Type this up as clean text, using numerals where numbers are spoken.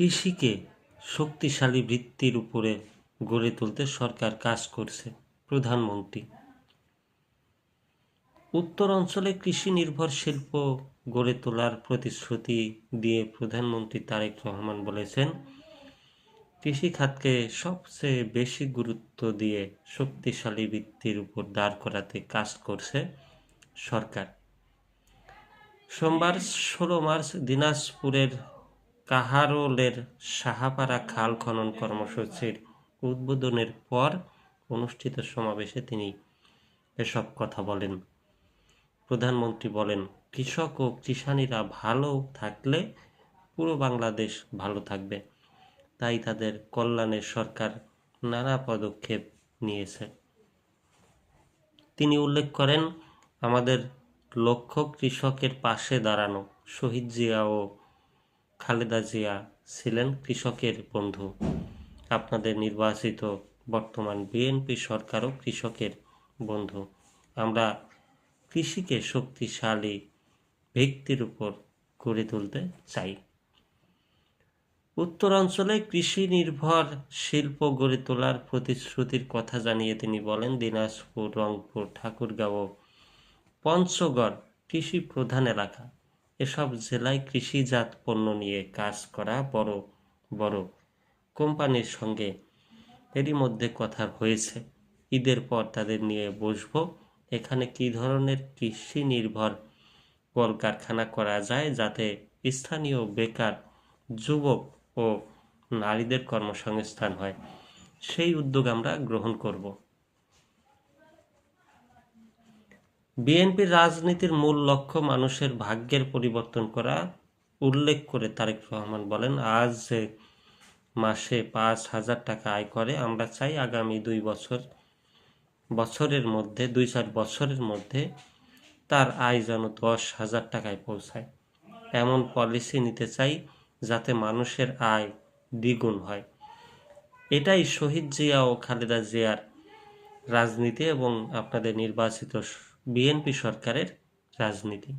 কৃষিকে শক্তিশালী ভিত্তির উপরে গড়ে তুলতে সরকার কাজ করছে। প্রধানমন্ত্রী উত্তর অঞ্চলে কৃষি নির্ভর শিল্প গড়ে তোলার প্রতিশ্রুতি দিয়ে প্রধানমন্ত্রী তারেক রহমান বলেছেন, কৃষি খাতকে সবচেয়ে বেশি গুরুত্ব দিয়ে শক্তিশালী ভিত্তির উপর দাঁড় করাতে কাজ করছে সরকার। সোমবার 16 মার্চ দিনাজপুরের কাহারোলের সাহাপাড়া খাল খনন কর্মসূচির উদ্বোধনের পর অনুষ্ঠিত সমাবেশে তিনি এসব কথা বলেন। প্রধানমন্ত্রী বলেন, কৃষক ও কিষানীরা ভালো থাকলে পুরো বাংলাদেশ ভালো থাকবে, তাই তাদের কল্যাণে সরকার নানা পদক্ষেপ নিয়েছে। তিনি উল্লেখ করেন, আমাদের লক্ষ্য কৃষকের পাশে দাঁড়ানো। শহীদ জিয়া ও খালেদা জিয়া ছিলেন কৃষকের বন্ধু। আপনাদের নির্বাচিত বর্তমান বিএনপি সরকারও কৃষকের বন্ধু। আমরা কৃষিকে শক্তিশালী ভিত্তির উপর গড়ে তুলতে চাই। উত্তরাঞ্চলে কৃষি নির্ভর শিল্প গড়ে তোলার প্রতিশ্রুতির কথা জানিয়ে তিনি বলেন, দিনাজপুর, রংপুর, ঠাকুরগাঁও ও পঞ্চগড় কৃষি প্রধান এলাকা। এসব জেলায় কৃষিজাত পণ্য নিয়ে কাজ করা বড় বড় কোম্পানির সঙ্গে এরই মধ্যে কথা হয়েছে। ঈদের পর তাদের নিয়ে বসব, এখানে কী ধরনের কৃষি নির্ভর কলকারখানা করা যায় যাতে স্থানীয় বেকার যুবক ও নারীদের কর্মসংস্থান হয়, সেই উদ্যোগ আমরা গ্রহণ করব। বিএনপির রাজনীতির মূল লক্ষ্য মানুষের ভাগ্যের পরিবর্তন করা উল্লেখ করে তারেক রহমান বলেন, আজ যে মাসে 5,000 টাকা আয় করে, আমরা চাই আগামী 2-4 বছরের মধ্যে তার আয় যেন 10,000 টাকায় পৌঁছায়। এমন পলিসি নিতে চাই যাতে মানুষের আয় দ্বিগুণ হয়। এটাই শহীদ জিয়া ও খালেদা জিয়ার রাজনীতি এবং আপনাদের নির্বাচিত বিএনপি সরকারের রাজনীতি।